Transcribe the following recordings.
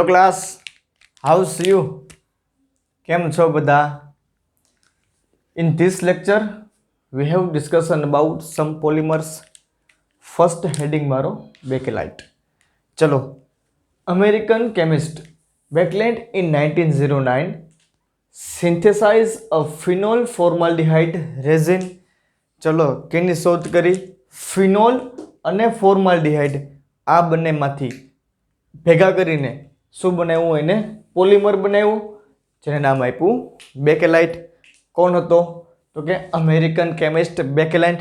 class, how's you? કેમ છો બધા? In this lecture, we have discussion about some polymers. First heading મારો Bakelite. ચલો, American chemist Beckland in 1909 synthesized a phenol formaldehyde resin. ચલો, કેની શોધ કરી? ફિનોલ અને ફોર્માલ્ડિહાઇડ આ બંનેમાંથી ભેગા કરીને શું બનાવ્યું? એને પોલિમર બનાવ્યું, જેને નામ આપ્યું બેકેલાઇટ. કોણ હતો? તો કે અમેરિકન કેમિસ્ટ બેકેલેન્ડ.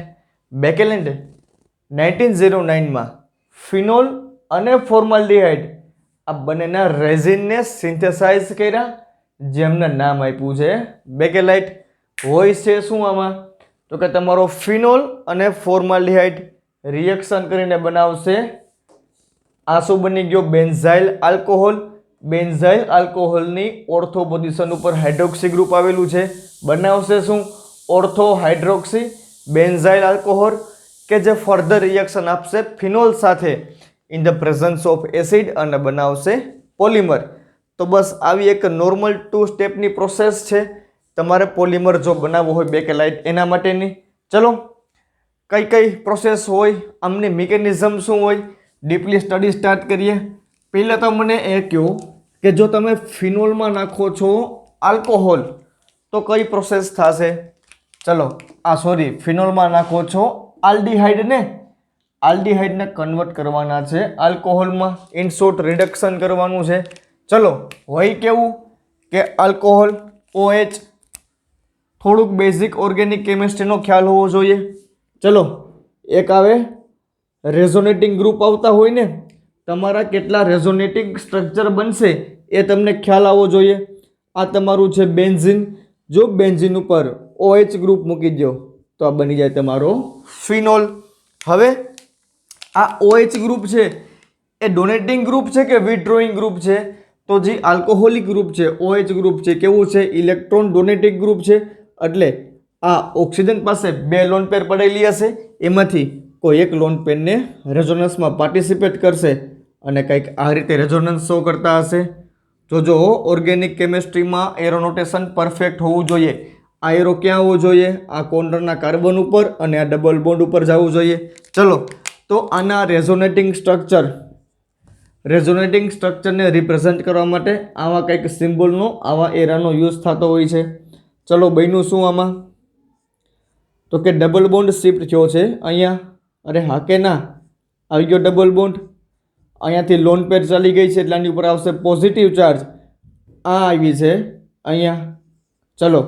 બેકેલેન્ડ 1909માં ફિનોલ અને ફોર્માલ્ડિહાઇડ આ બંનેના રેઝિનને સિન્થેસાઇઝ કર્યા, જેમના નામ આપ્યું છે બેકેલાઇટ. હોય છે શું આમાં? તો કે તમારો ફિનોલ અને ફોર્માલ્ડિહાઇડ રિએક્શન કરીને બનાવશે આ શું બની ગયો? Benzyl alcohol. બેન્ઝાઇલ આલ્કોહોલની ઓર્થો પોઝિશન ઉપર હાઇડ્રોક્સી ગ્રુપ આવેલું છે. બનાવશે શું? ઓર્થો હાઇડ્રોક્સી બેન્ઝાઇલ આલ્કોહોલ, કે જે ફર્ધર રિએક્શન આપશે ફિનોલ સાથે in the presence of acid અને બનાવશે પોલિમર. તો બસ આવી એક નોર્મલ 2 સ્ટેપની પ્રોસેસ છે તમારે પોલિમર જો બનાવવું હોય બેકેલાઇટ એના માટેની. ચલો, કઈ કઈ પ્રોસેસ હોય, આમની મિકેનિઝમ શું હોય, ડીપલી સ્ટડી સ્ટાર્ટ કરીએ. પહેલાં તો મને એ કહો કે જો તમે ફિનોલમાં નાખો છો આલ્કોહોલ તો કઈ પ્રોસેસ થશે? ચલો, ફિનોલમાં નાખો છો આલ્ડીહાઇડને, આલ્ડીહાઇડને કન્વર્ટ કરવાના છે આલ્કોહોલમાં, ઇન શોર્ટ રિડક્શન કરવાનું છે. ચલો, હોય કેવું કે આલ્કોહોલ OH, થોડુંક બેઝિક ઓર્ગેનિક કેમિસ્ટ્રીનો ખ્યાલ હોવો જોઈએ. ચલો, એક આવે રેઝોનેટિંગ ગ્રુપ આવતા હોય ને, તમારા કેટલા રેઝોનેટિંગ સ્ટ્રક્ચર બનશે એ તમને ખ્યાલ આવવો જોઈએ. આ તમારું છે બેન્ઝીન. જો બેન્ઝીન ઉપર OH ગ્રુપ મૂકી દો તો આ બની જાય તમારો ફિનોલ. હવે આ OH ગ્રુપ છે એ ડોનેટિંગ ગ્રુપ છે કે વિથડ્રોઈંગ ગ્રુપ છે? તો જે આલ્કોહોલિક ગ્રુપ છે OH ગ્રુપ છે કેવું છે? ઇલેક્ટ્રોન ડોનેટિંગ ગ્રુપ છે. એટલે આ ઓક્સિજન પાસે 2 લોન પેર પડેલી હશે, એમાંથી કોઈ એક લોન પેરને રેઝોનન્સમાં પાર્ટિસિપેટ કરશે અને કંઈક આ રીતે રેઝોનન્સ શો કરતા હશે. જો ઓર્ગેનિક કેમિસ્ટ્રીમાં એરો નોટેશન પરફેક્ટ હોવું જોઈએ. આ એરો ક્યાં હોવો જોઈએ? આ કોર્નરના કાર્બન ઉપર અને આ ડબલ બોન્ડ ઉપર જવું જોઈએ. ચલો, તો આના રેઝોનેટિંગ સ્ટ્રક્ચરને રિપ્રેઝેન્ટ કરવા માટે આવા કંઈક સિમ્બોલનો, આવા એરાનો યુઝ થતો હોય છે. ચલો, બન્યું શું આમાં? તો કે ડબલ બોન્ડ શિફ્ટ થયો છે અહીંયા. અરે હા કે ના? આવી ગયો ડબલ બોન્ડ. અહીંયાથી લોન પેર ચાલી ગઈ છે એટલે આની ઉપર આવશે પોઝિટિવ ચાર્જ. આ આવી છે અહીંયા. ચલો,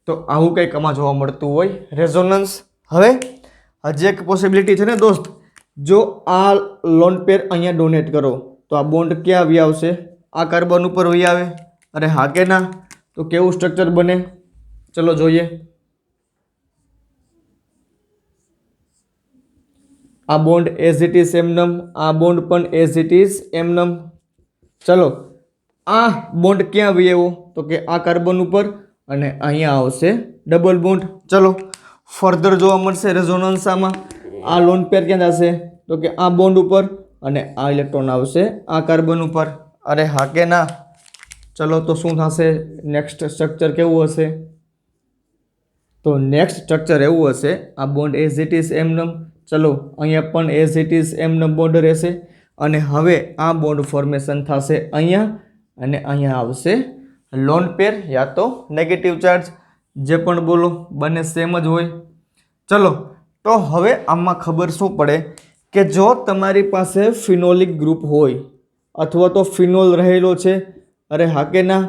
તો આવું કંઈક આમાં જોવા મળતું હોય રેઝોનન્સ. હવે હજી એક પોસિબિલિટી છે ને દોસ્ત, જો આ લોન પેર અહીંયા ડોનેટ કરો તો આ બોન્ડ ક્યાં આવી આવશે? આ કાર્બન ઉપર વહી આવે. અરે હા કે ના? તો કેવું સ્ટ્રક્ચર બને? ચલો જોઈએ. આ બોન્ડ એઝ ઇટ ઇઝ એમનમ, આ બોન્ડ પણ એઝ ઇટ ઇઝ એમનમ. ચલો, આ બોન્ડ ક્યાં વહી આવ્યો? તો કે આ કાર્બન ઉપર અને અહીંયા આવશે ડબલ બોન્ડ. ચલો, ફર્ધર જોવા મળશે રેઝોનન્સ આમાં. આ લોન પેર ક્યાં જશે? તો કે આ બોન્ડ ઉપર અને આ ઇલેક્ટ્રોન આવશે આ કાર્બન ઉપર. અરે હા કે ના? ચલો, તો શું થશે? નેક્સ્ટ સ્ટ્રક્ચર કેવું હશે? તો નેક્સ્ટ સ્ટ્રક્ચર એવું હશે, આ બોન્ડ એઝ ઇટ ઇઝ એમનમ. ચલો, અહીંયા પણ એઝ ઇટ ઇઝ એમનમ બોન્ડ રહેશે અને હવે આ બોન્ડ ફોર્મેશન થશે અહીંયા અને અહીંયા આવશે લોન પેર યા તો નેગેટિવ ચાર્જ. જે પણ બોલો બંને સેમ જ હોય. ચલો, તો હવે આમાં ખબર શું પડે કે જો તમારી પાસે ફિનોલિક ગ્રુપ હોય અથવા તો ફિનોલ રહેલો છે, અરે હા કે ના?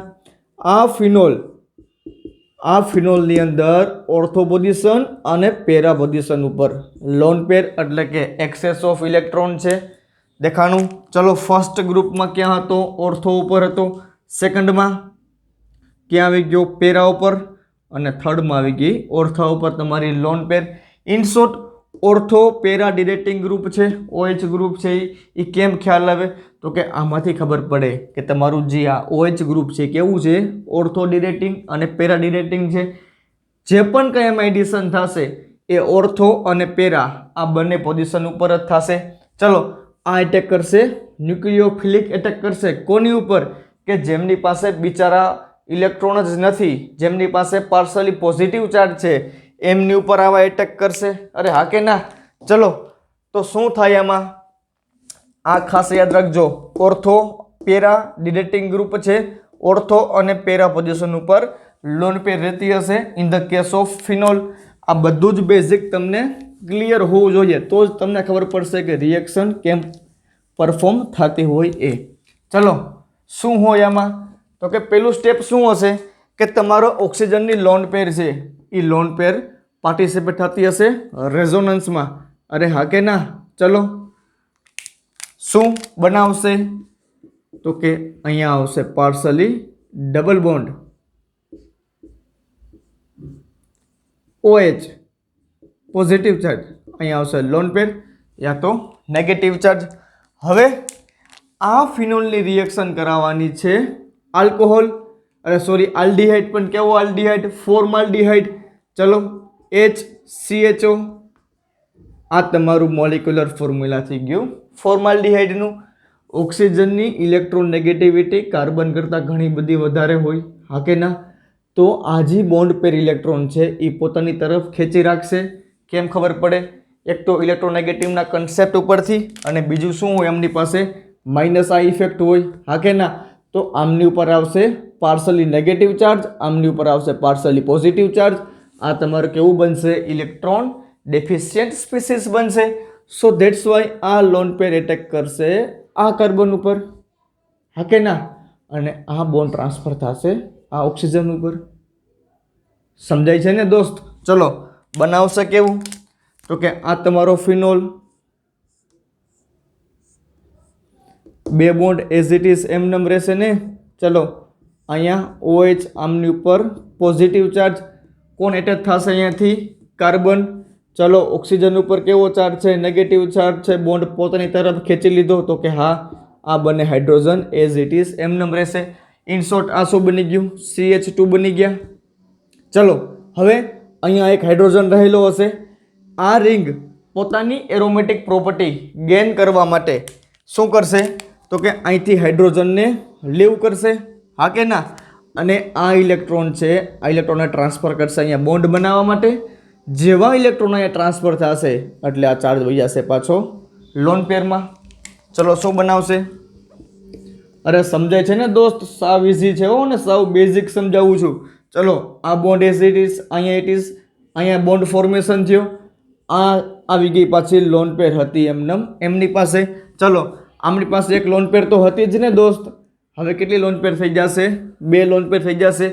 આ ફિનોલની અંદર ઓર્થો પોઝિશન અને પેરા પોઝિશન ઉપર લોન પેર એટલે કે એક્સેસ ઓફ ઇલેક્ટ્રોન છે દેખાણું. ચલો, ફર્સ્ટ ગ્રુપમાં ક્યાં હતો? ઓર્થો ઉપર હતો. સેકન્ડમાં ક્યાં આવી ગયો? પેરા ઉપર. અને થર્ડમાં આવી ગઈ ઓર્થો ઉપર તમારી lone pair. In short, ortho para directing group છે, OH ગ્રુપ છે. એ કેમ ખ્યાલ આવે? તો કે આમાંથી ખબર પડે કે તમારું જે આ OH ગ્રુપ છે કેવું છે? ઓર્થો ડિરેક્ટિંગ અને પેરા ડિરેક્ટિંગ છે. જે પણ કંઈ એમાં એડિશન થશે એ ઓર્થો અને પેરા આ બંને પોઝિશન ઉપર જ થશે. ચલો, આ એટેક કરશે, ન્યુક્લિયોફિલિક એટેક કરશે કોની ઉપર? કે જેમની પાસે બિચારા ઇલેક્ટ્રોન જ નથી, જેમની પાસે પાર્શલી પોઝિટિવ ચાર્જ છે, એમની ઉપર આવા એટેક કરશે. અરે હા કે ના? ચલો તો શું થાય આમાં? આ ખાસ યાદ રાખજો, ઓર્થો પેરા ડિડેક્ટિંગ ગ્રુપ છે, ઓર્થો અને પેરા પોઝિશન ઉપર લોન પેર રહેતી હશે in the case of phenol. આ બધું જ બેઝિક તમને ક્લિયર હોવું જોઈએ, તો જ તમને ખબર પડશે કે રિએક્શન કેમ પરફોર્મ થતી હોય એ. ચલો શું હોય આમાં? તો કે પેલું સ્ટેપ શું હશે કે તમારો ઓક્સિજનની લોન પેર છે એ લોન પેર પાર્ટિસિપેટ થતી હશે રેઝોનન્સમાં. અરે હા કે ના? ચલો શું બનાવશે? તો કે અહીંયા આવશે partially double bond OH positive charge, અહીંયા આવશે લોન પેર યા તો નેગેટિવ ચાર્જ. હવે આ ફિનોલની રિએક્શન કરાવવાની છે આલ્કોહોલ, અરે સોરી આલ્ડીહાઇડ, પણ કેવો આલ્ડીહાઇડ? ફોર્માલ્ડીહાઇડ. ચલો HCHO, આ તમારું મોલિક્યુલર ફોર્મ્યુલા થઈ ગયું ફોર્માલ્ડીહાઇડનું. ઓક્સિજનની ઇલેક્ટ્રોન નેગેટિવિટી કાર્બન કરતાં ઘણી બધી વધારે હોય, હા કે ના? તો આ જે બોન્ડ પેર ઇલેક્ટ્રોન છે એ પોતાની તરફ ખેંચી રાખશે. કેમ ખબર પડે? એક તો ઇલેક્ટ્રોનેગેટિવના કન્સેપ્ટ ઉપરથી, અને બીજું શું હોય એમની પાસે? માઇનસ આ ઇફેક્ટ હોય, હા કે ના? તો આમની ઉપર આવશે પાર્શલી નેગેટિવ ચાર્જ, આમની ઉપર આવશે પાર્શલી પોઝિટિવ ચાર્જ. આ તમારું કેવું બનશે? ઇલેક્ટ્રોન ડેફિશિયન્ટ સ્પીસીસ બનશે. સો ધેટ્સ વાય આ લોન પેર એટેક કરશે આ કાર્બન ઉપર, હા કે ના? અને આ બોન્ડ ટ્રાન્સફર થશે આ ઓક્સિજન ઉપર. સમજાય છે ને દોસ્ત? ચલો બનાવશે કેવું? તો કે આ તમારો ફિનોલ, બે બોન્ડ એઝ ઇટ ઇઝ એમનેમ રહેશે ને. ચલો અહીંયા OH, આમની ઉપર પોઝિટિવ ચાર્જ, કોણ એટેચ થશે અહીંયાથી? કાર્બન. ચલો ઓક્સિજન ઉપર કેવો ચાર્જ છે? નેગેટિવ ચાર્જ છે, બોન્ડ પોતાની તરફ ખેંચી લીધો. તો કે હા, આ બંને હાઇડ્રોજન એઝ ઇટ ઇઝ એમનેમ રહેશે. ઇન શોર્ટ આ શું બની ગયું? CH2 બની ગયા. ચલો હવે અહીંયા એક હાઇડ્રોજન રહેલો હશે. આ રિંગ પોતાની એરોમેટિક પ્રોપર્ટી ગેઇન કરવા માટે શું કરશે? તો કે અહીંથી હાઇડ્રોજનને લીવ કરશે, હા કે ના? અને આ ઇલેક્ટ્રોન છે, આ ઇલેક્ટ્રોનને ટ્રાન્સફર કરશે અહીંયા બોન્ડ બનાવવા માટે. જેવા ઇલેક્ટ્રોન અહીંયા ટ્રાન્સફર થશે એટલે આ ચાર્જ વહી જશે પાછો લોન પેરમાં. ચલો શું બનાવશે? અરે સમજાય છે ને દોસ્ત? સાવ ઇઝી છે હો, ને સાવ બેઝિક સમજાવું છું. ચલો આ બોન્ડ એઝ ઇટ ઇઝ, અહીંયા ઇટ ઇઝ, અહીંયા બોન્ડ ફોર્મેશન થયો. આ આવી ગઈ પાછી લોન પેર હતી એમનેમ એમની પાસે. ચલો આમની પાસે એક લોન પેર તો હતી જ ને દોસ્ત. હવે કેટલી લોન પેર થઈ જશે? બે લોન પેર થઈ જશે.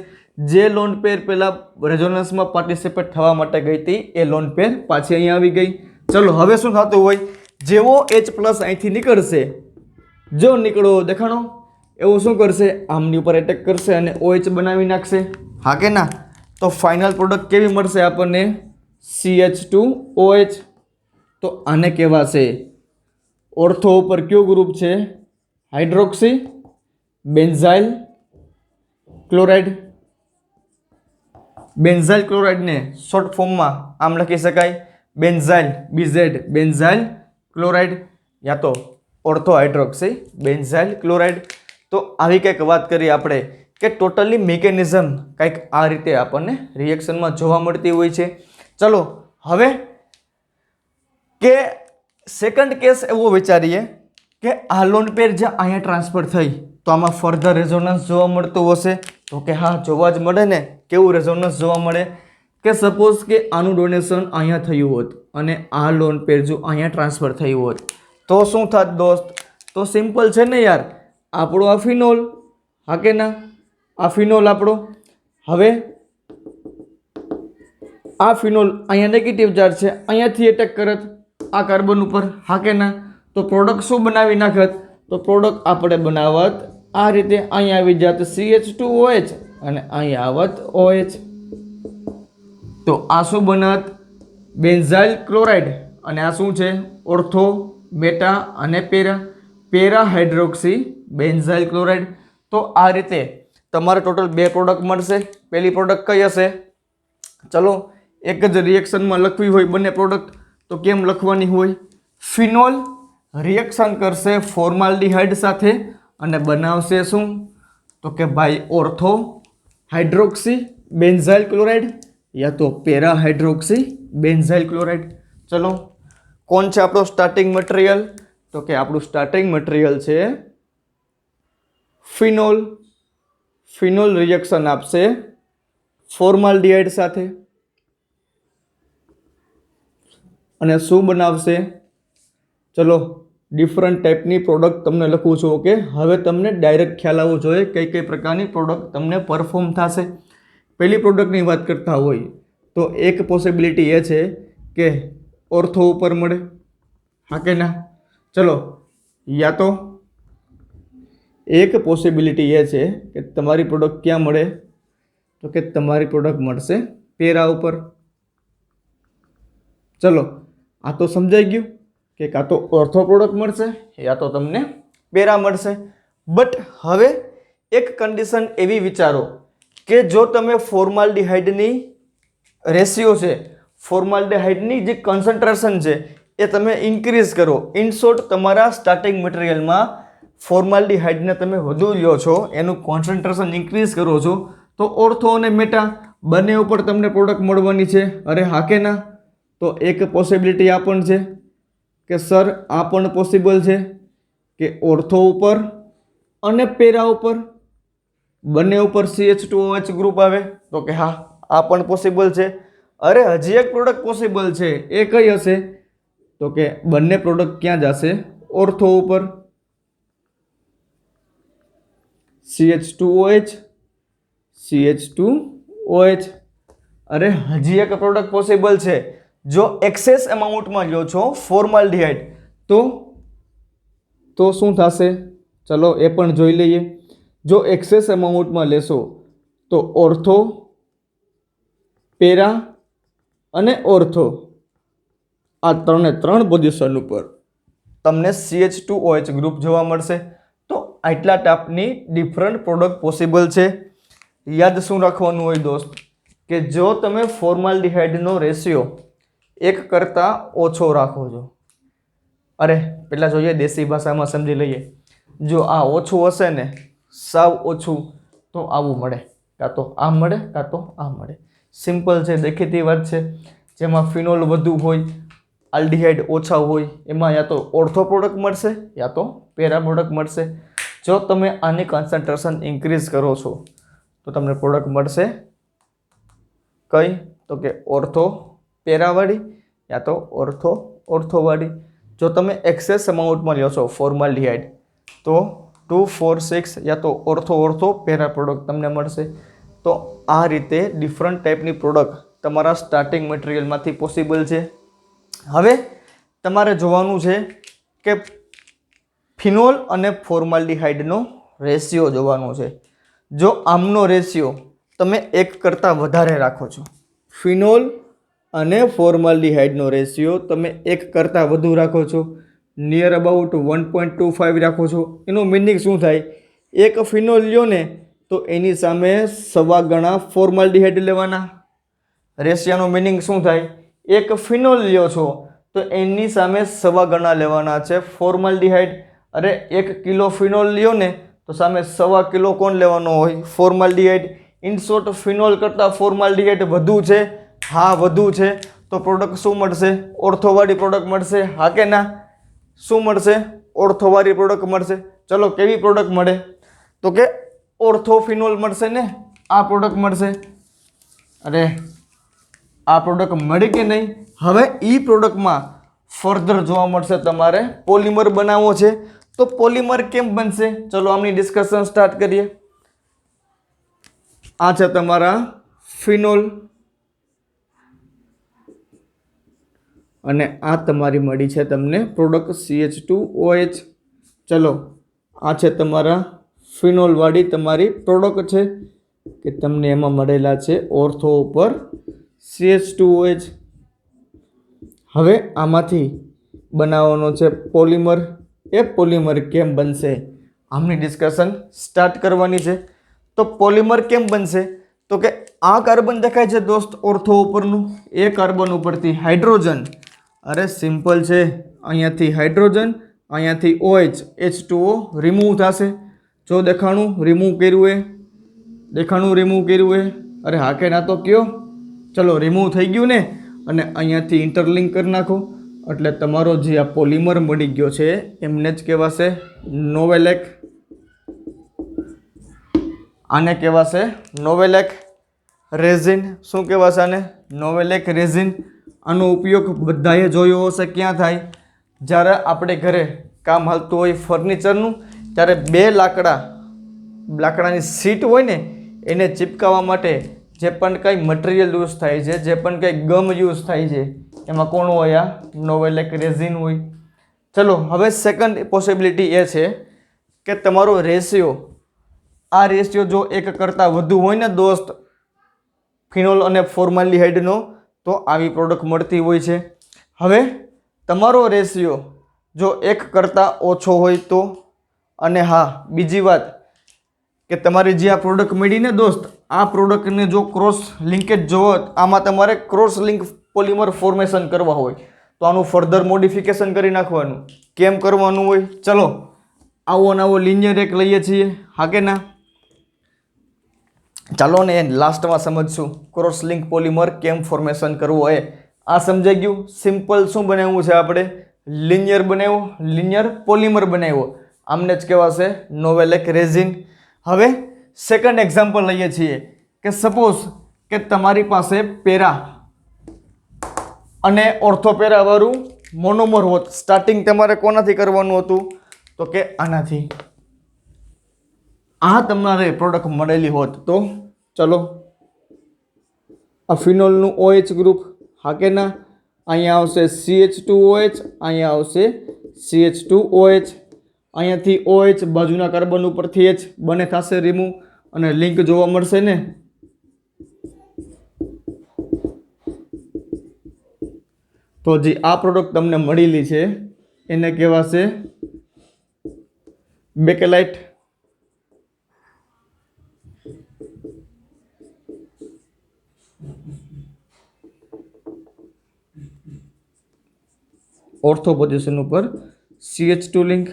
જે લોન પેર પહેલાં રેઝોનન્સમાં પાર્ટિસિપેટ થવા માટે ગઈ હતી એ લોન પેર પાછી અહીંયા આવી ગઈ. ચલો હવે શું થતું હોય? જેવો H+ અહીંથી નીકળશે, જો નીકળો દેખાણો, એવું શું કરશે? આમની ઉપર એટેક કરશે અને OH બનાવી નાખશે, હા કે ના? તો ફાઇનલ પ્રોડક્ટ કેવી મળશે આપણને? CH2OH. તો આને કહેવાશે ઓર્થો ઉપર કયું ગ્રુપ છે? Hydroxy benzyl chloride. બેન્ઝાઇલ ક્લોરાઇડને શોર્ટ ફોર્મમાં આમ લખી શકાય બેન્ઝાઇલ, BZ બેન્ઝાઇલ ક્લોરાઇડ, યા તો ઓર્થો હાઇડ્રોક્સી બેન્ઝાઇલ ક્લોરાઇડ. તો આવી કંઈક વાત કરીએ આપણે કે ટોટલી મિકેનિઝમ કંઈક આ રીતે આપણને રિએક્શનમાં જોવા મળતી હોય છે. ચલો હવે કે સેકન્ડ કેસ એવો વિચારીએ કે આ લોન પેર જે અહીંયા ટ્રાન્સફર થઈ તો આમાં ફર્ધર રેઝોનન્સ જોવા મળતું હશે. તો કે હા, જોવા જ મળે ને. કેવું રેઝોનન્સ જોવા મળે? કે સપોઝ કે આનું ડોનેશન અહીંયા થયું હોત અને આ લોન પેર જો અહીંયા ટ્રાન્સફર થયું હોત તો શું થાત દોસ્ત? તો સિમ્પલ છે ને યાર, આપણો આ ફિનોલ, હા કે ના? આ ફિનોલ આપણો. હવે આ ફિનોલ અહીંયા નેગેટિવ ચાર્જ છે, અહીંયાથી એટેક કરત આ કાર્બન ઉપર, હા કે ના? તો પ્રોડક્ટ શું બનાવી નાખત? તો પ્રોડક્ટ આપણે બનાવત આ રીતે. અહીંયા આવી જાત CH2OH અને અહીંયા આવત OH. તો આ શું બનત? Benzyl chloride. અને આ શું છે? ઓર્થો, બેટા અને પેરા હાઇડ્રોક્સી બેન્ઝાઇલ ક્લોરાઇડ. તો આ રીતે તમારે ટોટલ બે પ્રોડક્ટ મળશે. પહેલી પ્રોડક્ટ કઈ હશે? ચલો એક જ રિએક્શનમાં લખવી હોય બંને પ્રોડક્ટ તો કેમ લખવાની હોય? ફિનોલ રિએક્શન કરશે ફોર્માલ્ડિહાઇડ સાથે અને બનાવશે શું? તો કે ભાઈ ઓર્થો હાઇડ્રોક્સી બેન્ઝાઇલ ક્લોરાઇડ યા તો પેરા હાઇડ્રોક્સી બેન્ઝાઇલ ક્લોરાઇડ. ચલો, કોણ છે આપણો સ્ટાર્ટિંગ મટીરિયલ? તો કે આપણું સ્ટાર્ટિંગ મટીરિયલ છે ફિનોલ. ફિનોલ રિએક્શન આપશે ફોર્માલ્ડિહાઇડ સાથે અને શું બનાવશે? ચલો, ડિફરન્ટ ટાઈપની પ્રોડક્ટ તમને લખું છું. ઓકે, હવે તમને ડાયરેક્ટ ખ્યાલ આવવો જોઈએ કઈ કઈ પ્રકારની પ્રોડક્ટ તમને પરફોર્મ થશે. પહેલી પ્રોડક્ટની વાત કરતા હોય તો એક પોસિબિલિટી એ છે કે ઓર્થો ઉપર મળે, હા કે ના? ચલો, યા તો એક પોસિબિલિટી એ છે કે તમારી પ્રોડક્ટ ક્યાં મળે? તો કે તમારી પ્રોડક્ટ મળશે પેરા ઉપર. ચલો, આ તો સમજાઈ ગયું કે કાં તો ઓર્થો પ્રોડક્ટ મળશે યા તો તમને પેરા મળશે. બટ હવે એક કન્ડિશન એવી વિચારો કે જો તમે ફોર્માલ્ડિહાઇડની રેશિયો છે, ફોર્માલ્ડિહાઇડની જે કન્સન્ટ્રેશન છે એ તમે ઇન્ક્રીઝ કરો. ઇન શોર્ટ, તમારા સ્ટાર્ટિંગ મટીરિયલમાં ફોર્માલ્ડિહાઇડને તમે વધુ લ્યો છો, એનું કોન્સન્ટ્રેશન ઇન્ક્રીઝ કરો છો, તો ઓર્થો અને મેટા બંને ઉપર તમને પ્રોડક્ટ મળવાની છે. અરે હા કે ના? તો એક પોસિબિલિટી આ પણ છે કે સર આ પણ પોસિબલ છે કે ઓર્થો ઉપર અને પેરા ઉપર બંને ઉપર CH2OH ગ્રુપ આવે. તો કે હા, આ પણ પોસિબલ છે. અરે હજી એક પ્રોડક્ટ પોસિબલ છે, એ કઈ હશે? તો કે બંને પ્રોડક્ટ ક્યાં જશે? ઓર્થો ઉપર. CH2OH CH2OH. અરે હજી એક પ્રોડક્ટ પોસિબલ છે. જો એક્સેસ અમાઉન્ટમાં લ્યો છો ફોર્માલ્ડિહાઇડ તો શું થશે? ચલો એ પણ જોઈ લઈએ. જો એક્સેસ અમાઉન્ટમાં લેશો તો ઓર્થો, પેરા અને ઓર્થો આ ત્રણ પોઝિશન ઉપર તમને CH2OH ગ્રુપ જોવા મળશે. તો આટલા ટાઈપની ડિફરન્ટ પ્રોડક્ટ પોસિબલ છે. યાદ શું રાખવાનું હોય દોસ્ત? કે જો તમે ફોર્માલ્ડિહાઇડનો રેશિયો 1 કરતાં ઓછો રાખો છો, અરે પહેલાં જોઈએ દેશી ભાષામાં સમજી લઈએ. જો આ ઓછું હશે ને, સાવ ઓછું, તો આવું મળે, કાં તો આ મળે કાં તો આ મળે. સિમ્પલ છે, દેખીતી વાત છે. જેમાં ફિનોલ વધુ હોય, આલ્ડિહાઇડ ઓછા હોય, એમાં યા તો ઓર્થો પ્રોડક્ટ મળશે યા તો પેરા પ્રોડક્ટ મળશે. જો તમે આની કોન્સન્ટ્રેશન ઇન્ક્રીઝ કરો છો તો તમને પ્રોડક્ટ મળશે કઈ? તો કે ઓર્થો પેરાવાળી યા તો ઓર્થોવાળી. જો તમે એક્સેસ અમાઉન્ટમાં લ્યો છો ફોર્માલ્ડિહાઇડ તો 2, 4, 6 યા તો ઓર્થો પેરા પ્રોડક્ટ તમને મળશે. તો આ રીતે ડિફરન્ટ ટાઈપની પ્રોડક્ટ તમારા સ્ટાર્ટિંગ મટીરિયલમાંથી પોસિબલ છે. હવે તમારે જોવાનું છે કે ફિનોલ અને ફોર્માલ્ડિહાઇડનો રેશિયો જોવાનો છે. જો આમનો રેશિયો તમે 1 કરતાં વધારે રાખો છો, ફિનોલ અને ફોર્માલ્ડિહાઇડનો રેશિયો તમે 1 કરતાં વધુ રાખો છો, નિયર અબાઉટ 1.25 રાખો છો, એનો મિનિંગ શું થાય? એક ફિનોલ લ્યો ને તો એની સામે 1.25 ગણા ફોર્માલ્ડિહાઇડ લેવાના. રેશિયાનો મિનિંગ શું થાય? એક ફિનોલ લ્યો છો તો એની સામે 1.25 ગણા લેવાના છે ફોર્માલ્ડિહાઇડ. અરે 1 કિલો ફિનોલ લ્યો ને તો સામે 1.25 કિલો કોણ લેવાનો હોય? ફોર્માલ્ડિહાઇડ. ઇન શોર્ટ, ફિનોલ કરતાં ફોર્માલ્ડિહાઇડ વધુ છે. હા, વધુ છે. તો પ્રોડક્ટ શું મળશે? ઓર્થોવાળી પ્રોડક્ટ મળશે, હા કે ના? શું મળશે? ઓર્થોવાળી પ્રોડક્ટ મળશે. ચલો, કેવી પ્રોડક્ટ મળે? તો કે ઓર્થોફિનોલ મળશે ને, આ પ્રોડક્ટ મળશે. અરે આ પ્રોડક્ટ મળી કે નહીં? હવે એ પ્રોડક્ટમાં ફર્ધર જોવા મળશે તમારે પોલિમર બનાવવો છે. તો પોલિમર કેમ બનશે? ચલો આમની ડિસ્કશન સ્ટાર્ટ કરીએ. આ છે તમારા ફિનોલ અને આ તમારી મળી છે તમને પ્રોડક્ટ CH2OH. ચલો, આ છે તમારા ફિનોલવાળી તમારી પ્રોડક્ટ છે કે તમને એમાં મળેલા છે ઓર્થો ઉપર CH2OH. હવે આમાંથી બનાવવાનો છે પોલિમર. એ પોલિમર કેમ બનશે આમની ડિસ્કશન સ્ટાર્ટ કરવાની છે. તો પોલિમર કેમ બનશે? તો કે આ કાર્બન દેખાય છે દોસ્ત ઓર્થો ઉપરનું, એ કાર્બન ઉપરથી હાઇડ્રોજન, અરે સિમ્પલ છે, અહીંયાથી હાઇડ્રોજન અહીંયાથી OH H2O રિમૂવ થશે. જો દેખાણું રિમૂવ કર્યું એ, દેખાણું રિમૂવ કર્યું એ, અરે હા કે ના તો કયો. ચલો રિમૂવ થઈ ગયું ને, અને અહીંયાથી ઇન્ટરલિંક કરી નાખો એટલે તમારો જે આ પોલિમર મળી ગયો છે એમને જ કહેવાશે નોવેલેક. આને કહેવાશે નોવેલેક રેઝિન. શું કહેવાશે આને? નોવેલેક રેઝિન. આનો ઉપયોગ બધાએ જોયો હશે ક્યાં થાય? જ્યારે આપણે ઘરે કામ હાલતું હોય ફર્નિચરનું, ત્યારે બે લાકડાની સીટ હોય ને એને ચિપકાવવા માટે જે પણ કંઈ મટીરિયલ યુઝ થાય છે, જે પણ કંઈ ગમ યુઝ થાય છે, એમાં કોણ હોય? આ નોવેલેક રેઝિન હોય. ચલો હવે સેકન્ડ પોસિબિલિટી એ છે કે તમારો રેશિયો, આ રેશિયો જો એક કરતાં વધુ હોય ને દોસ્ત, ફિનોલ અને ફોર્માલ્ડિહાઇડનો, તો આવી પ્રોડક્ટ મળતી હોય છે. હવે તમારો રેશિયો જો એક કરતાં ઓછો હોય તો, અને હા બીજી વાત કે તમારી જે આ પ્રોડક્ટ મળી ને દોસ્ત, આ પ્રોડક્ટને જો ક્રોસ લિંકેજ જોવો, આમાં તમારે ક્રોસ લિંક પોલિમર ફોર્મેશન કરવા હોય તો આનું ફર્ધર મોડિફિકેશન કરી નાખવાનું. કેમ કરવાનું હોય? ચલો આવો નવો લિનિયર એક લઈએ છીએ, હા કે ના? ચાલો ને લાસ્ટમાં સમજશું ક્રોસ લિંક પોલિમર કેમ ફોર્મેશન કરવું હોય. આ સમજાઈ ગયું. સિમ્પલ શું બનાવવું છે આપણે? લિનિયર બનાવ્યો, લિનિયર પોલિમર બનાવ્યો. આમને જ કહેવાશે નોવેલેક રેઝિન. હવે સેકન્ડ એક્ઝામ્પલ લઈએ છીએ કે સપોઝ કે તમારી પાસે પેરા અને ઓર્થોપેરા વાળું મોનોમર હોત. સ્ટાર્ટિંગ તમારે કોનાથી કરવાનું હતું? તો કે આનાથી. આ તમારે પ્રોડક્ટ મળેલી હોત તો ચલો આ ફિનોલનું OH ગ્રુપ, હા કે ના? અહીંયા આવશે CH2OH, અહીંયા આવશે CH2OH. અહીંયાથી OH બાજુના કાર્બન ઉપરથી H બને થશે રિમૂવ, અને લિંક જોવા મળશે ને. તો જે આ પ્રોડક્ટ તમને મળેલી છે એને કહેવાશે બેકેલાઇટ. ઓર્થો પોઝિશન ઉપર CH2 લિંક.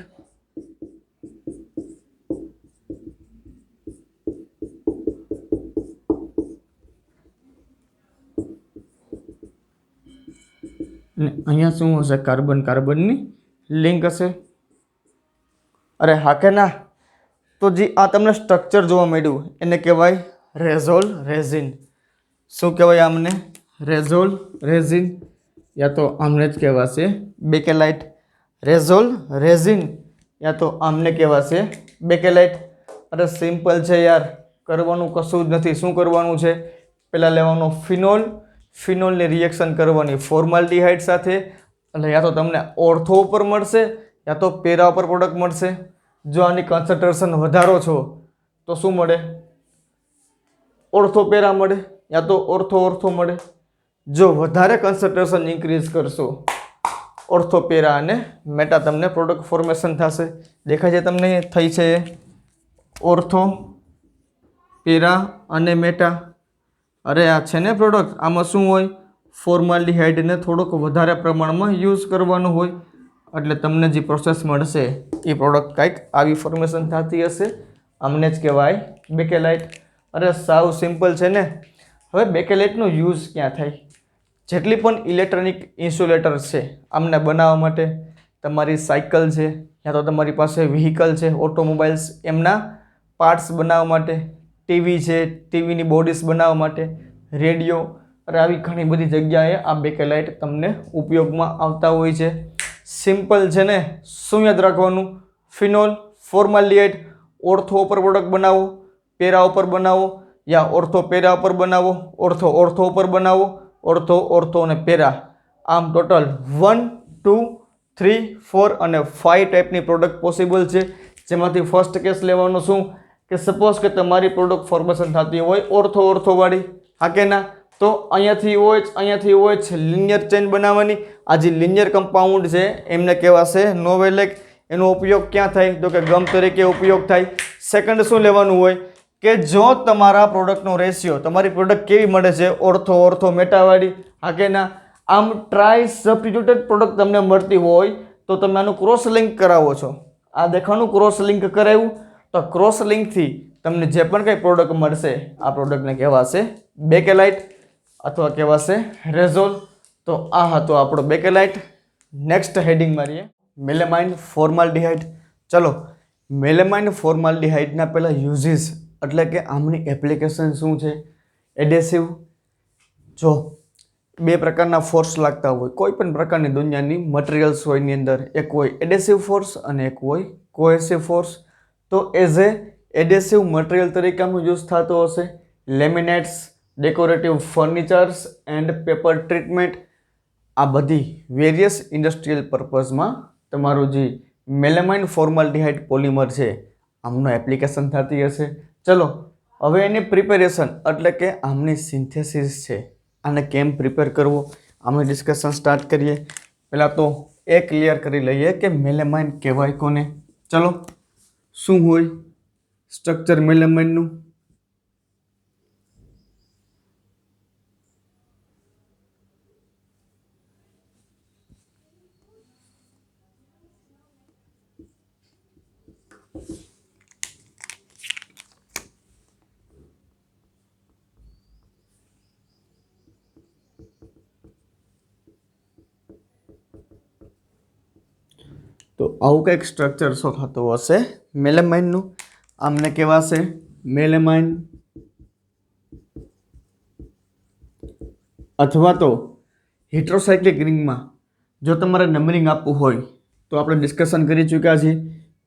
અને અહીંયા શું હશે? કાર્બનની લિંક હશે. અરે હા કે ના? તો જે આ તમને સ્ટ્રક્ચર જોવા મળ્યું એને કહેવાય રેઝોલ રેઝિન. શું કહેવાય આમને? રેઝોલ રેઝિન. યા તો આમને જ કહેવાશે બેકેલાઇટ. રેઝોલ રેઝિન યા તો આમને કહેવાશે બેકેલાઇટ. અરે સિમ્પલ છે યાર, કરવાનું કશું જ નથી. શું કરવાનું છે? પહેલાં લેવાનો ફિનોલ, ફિનોલની રિએક્શન કરવાની ફોર્માલ્ડિહાઇડ સાથે, એટલે યા તો તમને ઓર્થો ઉપર મળશે યા તો પેરા ઉપર પ્રોડક્ટ મળશે. જો આની કોન્સન્ટ્રેશન વધારો છો તો શું મળે? ઓર્થો પેરા મળે યા તો ઓર્થો મળે. જો વધારે કોન્સન્ટ્રેશન ઇન્ક્રીઝ કરશો ઓર્થો પેરા અને મેટા, તમને પ્રોડક્ટ ફોર્મેશન થશે. દેખાય છે તમને? થઈ છે ઓર્થો પેરા અને મેટા. અરે આ છે ને પ્રોડક્ટ, આમાં શું હોય? ફોર્માલ્ડિહાઇડને થોડોક વધારે પ્રમાણમાં યુઝ કરવાનું હોય, એટલે તમને જે પ્રોસેસ મળશે એ પ્રોડક્ટ કંઈક આવી ફોર્મેશન થતી હશે. આમને જ કહેવાય બેકેલાઇટ. અરે સાવ સિમ્પલ છે ને. હવે બેકેલાઇટનો યુઝ ક્યાં થાય? જેટલી પણ ઇલેક્ટ્રોનિક ઇન્સ્યુલેટર છે આમને બનાવવા માટે, તમારી સાયકલ છે યા તો તમારી પાસે વ્હીકલ છે ઓટોમોબાઈલ્સ, એમના પાર્ટ્સ બનાવવા માટે, ટીવી છે ટીવીની બોડીઝ બનાવવા માટે, રેડિયો, અરે આવી ઘણી બધી જગ્યાએ આ બેકેલાઇટ તમને ઉપયોગમાં આવતા હોય છે. સિમ્પલ છે ને. શું યાદ રાખવાનું? ફિનોલ, ફોર્માલ્ડિહાઇડ, ઓર્થો ઉપર પ્રોડક્ટ બનાવો, પેરા ઉપર બનાવો, યા ઓર્થો પેરા ઉપર બનાવો, ઓર્થો ઉપર બનાવો, ઓર્થો અને પેરા. આમ ટોટલ 1, 2, 3, 4 અને 5 ટાઈપની પ્રોડક્ટ પોસિબલ છે. જેમાંથી ફર્સ્ટ કેસ લેવાનો શું કે સપોઝ કે તમારી પ્રોડક્ટ ફોર્મેશન થતી હોય ઓર્થો વાળી, હા કે ના? તો અહીંયાથી OH લિનિયર ચેન બનાવવાની. આ જે લિનિયર કમ્પાઉન્ડ છે એમને કહેવાશે નોવેલેક. એનો ઉપયોગ ક્યાં થાય? તો કે ગમ તરીકે ઉપયોગ થાય. સેકન્ડ શું લેવાનું હોય કે જો તમારા પ્રોડક્ટનો રેશિયો, તમારી પ્રોડક્ટ કેવી મળે છે? ઓર્થો મેટાવાળી, હા કે ના? આમ ટ્રાય સબસ્ટિટ્યુટેડ પ્રોડક્ટ તમને મળતી હોય તો તમે આનું ક્રોસ લિંક કરાવો છો, આ દેખાનું ક્રોસ લિંક કરાવ્યું તો ક્રોસ લિંકથી તમને જે પણ કંઈ પ્રોડક્ટ મળશે આ પ્રોડક્ટને કહેવાશે બેકેલાઇટ અથવા કહેવાશે રેઝોલ. તો આ હતો આપણો બેકેલાઇટ. નેક્સ્ટ હેડિંગ મારીએ મેલેમાઇન ફોર્માલ્ડિહાઇડ. ચલો, મેલેમાઇન ફોર્માલ્ડિહાઇડના પહેલાં યુઝીસ એટલે કે આમની એપ્લિકેશન શું છે. એડેસિવ, જો બે પ્રકારના ફોર્સ લાગતા હોય કોઈ પણ પ્રકારની દુનિયાની મટીરિયલ્સ હોય એની અંદર, એક હોય એડેસિવ ફોર્સ અને એક હોય કોહેસિવ ફોર્સ. તો એઝ એ એડેસિવ મટીરિયલ તરીકે આનો યુઝ થતો હશે laminates, decorative furnitures and paper treatment. આ બધી વેરિયસ ઇન્ડસ્ટ્રીયલ પર્પઝમાં તમારું જે મેલેમાઇન ફોર્માલ્ડિહાઇડ પોલિમર છે આમનો એપ્લિકેશન થતી હશે. ચલો હવે એની પ્રિપેરેશન એટલે કે આમની સિન્થેસિસ છે, આને કેમ પ્રિપેર કરવો આમનું ડિસ્કશન સ્ટાર્ટ કરીએ. પહેલાં તો એ ક્લિયર કરી લઈએ કે મેલેમાઇન કહેવાય કોને. ચલો, શું હોય સ્ટ્રક્ચર મેલેમાઇનનું. તો આવું કંઈક સ્ટ્રક્ચર શું થતું હશે મેલેમાઇનનું. આમને કહેવાશે મેલેમાઇન અથવા તો હિટ્રોસાયક્લિક રિંગમાં જો તમારે નંબરિંગ આપવું હોય તો આપણે ડિસ્કશન કરી ચૂક્યા છીએ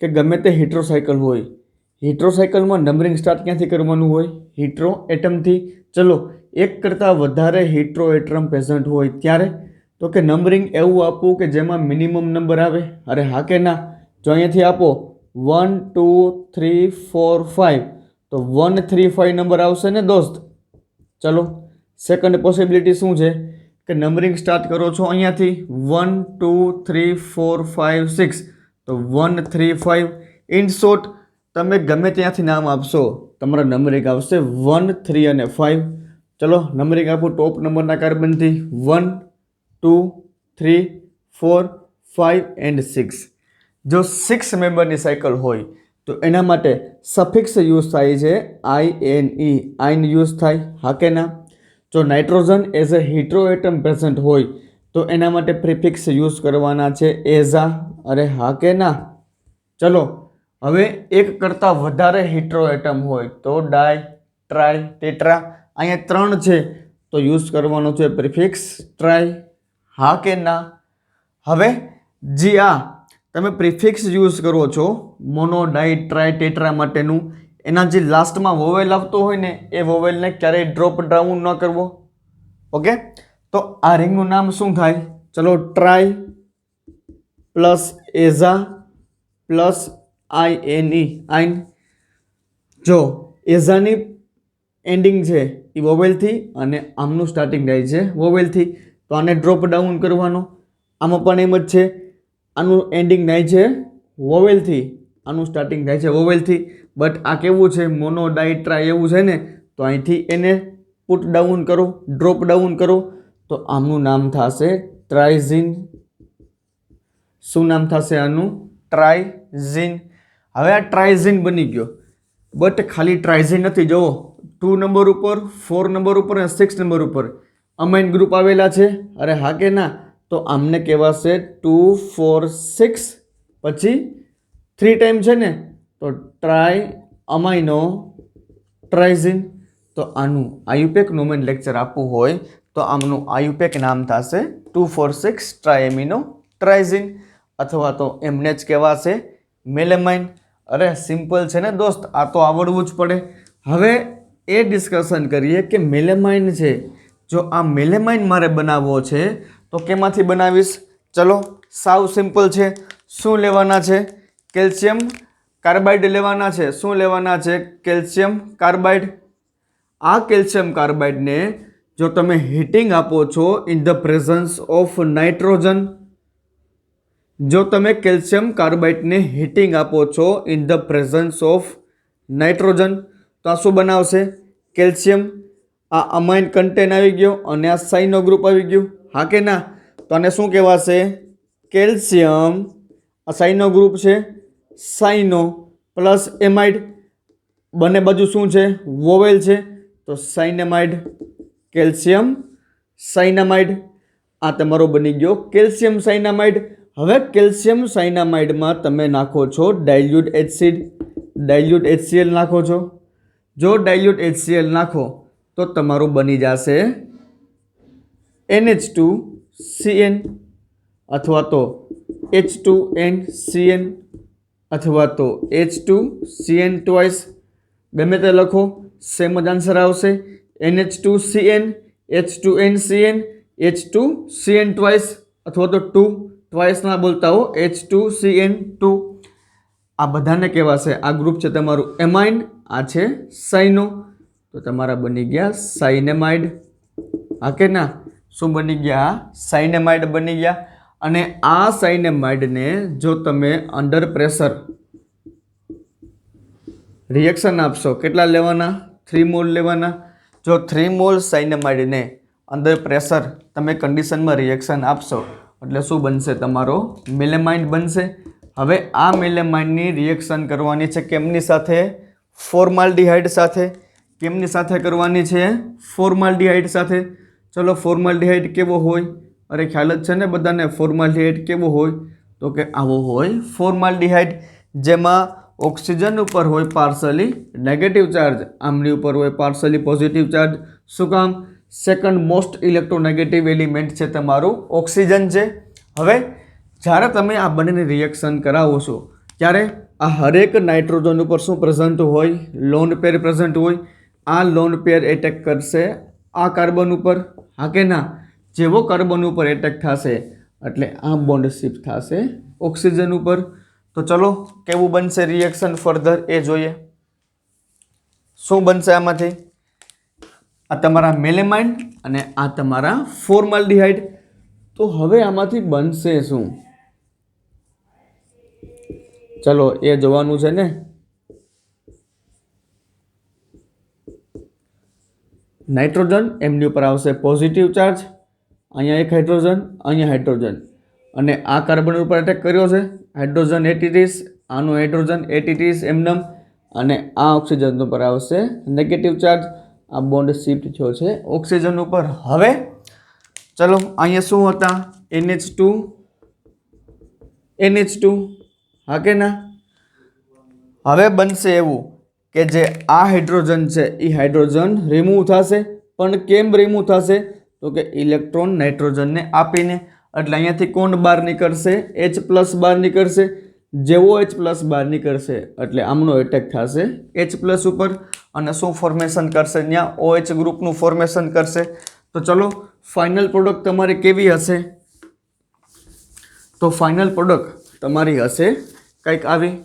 કે ગમે તે હિટ્રોસાયકલ હોય, હિટ્રોસાયકલમાં નંબરિંગ સ્ટાર્ટ ક્યાંથી કરવાનું હોય હિટ્રો એટમથી. ચલો, એક કરતાં વધારે હિટ્રો એટમ પ્રેઝન્ટ હોય ત્યારે તો કે નંબરિંગ એવું આપવું કે જેમાં મિનિમમ નંબર આવે. અરે હા કે ના, જો અહીંયાથી આપો 1 2 3 4 5 તો 1 3 5 નંબર આવશે ને દોસ્ત. ચલો, સેકન્ડ પોસિબિલિટી શું છે કે નંબરિંગ સ્ટાર્ટ કરો છો અહીંયાથી 1 2 3 4 5 6 તો 1 3 5. ઇન શોર્ટ તમે ગમે ત્યાંથી નામ આપશો તમારા નંબરિંગ આવશે 1 3 અને 5. ચલો નંબરિંગ આપું ટોપ નંબરના કાર્બનથી 1 2 3 4 5 એન્ડ 6. જો 6 મેમ્બરની સાયકલ હોય તો એના માટે સફિક્સ યુઝ થાય છે INE, આઈન યુઝ થાય. હા કે ના. જો nitrogen as a hetero atom present હોય તો એના માટે પ્રિફિક્સ યુઝ કરવાના છે એઝા. અરે હા કે ના. ચલો હવે એક કરતાં વધારે હિટ્રો એટમ હોય તો ડાય, ટ્રાય, ટેટ્રા. અહીંયા 3 છે તો યુઝ કરવાનો છે પ્રિફિક્સ ટ્રાય. હા કે ના. હવે જે આ તમે પ્રિફિક્સ યુઝ કરો છો મોનો, ડાઈ, ટ્રાય, ટેટ્રા માટેનું, એના જે લાસ્ટમાં વોવેલ આવતો હોય ને એ વોવેલને ક્યારેય ડ્રોપ ડાઉન ન કરવો. ઓકે, તો આ રિંગનું નામ શું થાય. ચલો, ટ્રાય પ્લસ એઝા પ્લસ INE, આઈન. જો એઝાની એન્ડિંગ છે એ વોવેલથી અને આમનું સ્ટાર્ટિંગ થાય છે વોવેલથી તો આને ડ્રોપ ડાઉન કરવાનો. આમાં પણ એમ જ છે, આનું એન્ડિંગ થાય છે વોવેલથી, આનું સ્ટાર્ટિંગ થાય છે વોવેલથી. બટ આ કેવું છે મોનો, ડાઈ, ટ્રાય એવું છે ને તો અહીંથી એને પુટ ડાઉન કરો, ડ્રોપ ડાઉન કરો તો આમનું નામ થશે ટ્રાઇઝિન. શું નામ થશે આનું? ટ્રાઇઝિન. હવે આ ટ્રાઇઝિન બની ગયો, બટ ખાલી ટ્રાઇઝિન નથી. જુઓ 2 નંબર ઉપર, 4 નંબર ઉપર અને 6 નંબર ઉપર અમાઇન ગ્રુપ આવેલા છે. અરે હા કે ના. તો આમને કહેવાશે 2 4 6 પછી 3 ટાઈમ છે ને તો ટ્રાય અમાઇનો ટ્રાઇઝિન. તો આનું આયુપેક નોમેન લેક્ચર આપવું હોય તો આમનું આયુપેક નામ થશે 2 4 6 ટ્રાયએમિનો ટ્રાઇઝિન અથવા તો એમને જ કહેવાશે મેલેમાઇન. અરે સિમ્પલ છે ને દોસ્ત, આ તો આવડવું જ પડે. હવે એ ડિસ્કશન કરીએ કે મેલેમાઇન છે, જો આ મેલેમાઇન મારે બનાવવો છે તો કેમાંથી બનાવીશ. ચલો સાવ સિમ્પલ છે. શું લેવાના છે? કેલ્શિયમ કાર્બાઇડ લેવાના છે. શું લેવાના છે? Calcium carbide. આ કેલ્શિયમ કાર્બાઇડને જો તમે હીટિંગ આપો છો in the presence of nitrogen, જો તમે કેલ્શિયમ કાર્બાઇડને હીટિંગ આપો છો in the presence of nitrogen તો આ શું બનાવશે? કેલ્શિયમ. આ અમાઇન કન્ટેન આવી ગયો અને આ સાઇનો ગ્રુપ આવી ગયું. હા કે ના. તો આને શું કહેવાશે? કેલ્શિયમ, આ સાઇનો ગ્રુપ છે, સાઇનો પ્લસ એમાઇડ, બંને બાજુ શું છે? વોવેલ છે, તો સાઇનેમાઇડ, કેલ્શિયમ સાઇનામાઇડ. આ તમારો બની ગયો કેલ્શિયમ સાઇનામાઇડ. હવે કેલ્શિયમ સાઇનામાઇડમાં તમે નાખો છો ડાયલ્યુટ એસિડ, ડાયલ્યુટ HCl નાખો છો. જો ડાયલ્યુટ HCl નાખો તો તમારું બની જશે NH2CN અથવા તો H2NCN અથવા તો H2CN ટ્વાઇસ, ગમે તે લખો, સેમ જ આન્સર આવશે. NH2CN, H2NCN, H2CN ટ્વાઇસ અથવા તો 2 ટ્વાઇસ ના બોલતા હો, H2CN2. આ બધાને કહેવાશે, આ ગ્રુપ છે તમારું એમાઇન, આ છે સાઇનો, તો તમારા બની ગયા સાઇનેમાઇડ. હા કે ના? શું બની ગયા? સાઇનેમાઇડ બની ગયા. અને આ સાઇનેમાઇડને જો તમે અંડર પ્રેશર રિએક્શન આપશો, કેટલા લેવાના? 3 મોલ લેવાના. જો 3 મોલ સાઇનેમાઇડને અંડર પ્રેશર તમે કન્ડિશનમાં રિએક્શન આપશો એટલે શું બનશે? તમારો મેલેમાઇન બનશે. હવે આ મેલેમાઇનની રિએક્શન કરવાની છે કેમની સાથે? ફોર્માલ્ડિહાઇડ સાથે. કેમની સાથે કરવાની છે? ફોર્માલ્ડિહાઇડ સાથે. ચલો, ફોર્માલ્ડિહાઇડ કેવો હોય? અરે ખ્યાલ જ છે ને બધાને, ફોર્માલ્ડિહાઇડ કેવો હોય? તો કે આવો હોય ફોર્માલ્ડિહાઇડ, જેમાં ઓક્સિજન ઉપર હોય પાર્શલી નેગેટિવ ચાર્જ, આમની ઉપર હોય પાર્શલી પોઝિટિવ ચાર્જ. શું કામ? સેકન્ડ મોસ્ટ ઇલેક્ટ્રોનેગેટિવ એલિમેન્ટ છે તમારું ઓક્સિજન છે. હવે જ્યારે તમે આ બંનેની રિએક્શન કરાવો છો ત્યારે આ હરેક નાઇટ્રોજન ઉપર શું પ્રેઝન્ટ હોય? લોન પેર પ્રેઝન્ટ હોય. આ લોન પેર એટેક કરશે આ કાર્બન ઉપર. હા કે ના? જેવો કાર્બન ઉપર એટેક થશે એટલે આ બોન્ડ શિફ્ટ થશે ઓક્સિજન ઉપર. તો ચલો, કેવું બનશે રિએક્શન ફર્ધર એ જોઈએ. શું બનશે આમાંથી? આ તમારા મેલેમાઇન અને આ તમારા ફોર્માલ્ડિહાઇડ. તો હવે આમાંથી બનશે શું? ચલો એ જોવાનું છે ને. નાઇટ્રોજન એમની ઉપર આવશે પોઝિટિવ ચાર્જ, અહીંયા એક હાઇડ્રોજન, અહીંયા હાઇડ્રોજન, અને આ કાર્બન ઉપર એટેક કર્યો છે, હાઇડ્રોજન એટીટીસ, આનું હાઇડ્રોજન એટીટીસ એમનમ, અને આ ઓક્સિજન ઉપર આવશે નેગેટિવ ચાર્જ. આ બોન્ડ શિફ્ટ થયો છે ઓક્સિજન ઉપર. હવે ચલો, અહીંયા શું હતા? NH2. હા કે ના? હવે બનશે એવું કે જે આ હાઇડ્રોજન છે એ હાઇડ્રોજન રિમૂવ થશે. પણ કેમ રિમૂવ થશે? તો કે ઇલેક્ટ્રોન નાઇટ્રોજનને આપીને. એટલે અહીંયાથી કોણ બહાર નીકળશે? H+ બહાર નીકળશે. જેવો H+ બહાર નીકળશે એટલે આમનો એટેક થશે H+ ઉપર, અને શું ફોર્મેશન કરશે? ત્યાં OH ગ્રુપનું ફોર્મેશન કરશે. તો ચલો, ફાઇનલ પ્રોડક્ટ તમારી કેવી હશે? તો ફાઇનલ પ્રોડક્ટ તમારી હશે કંઈક આવી.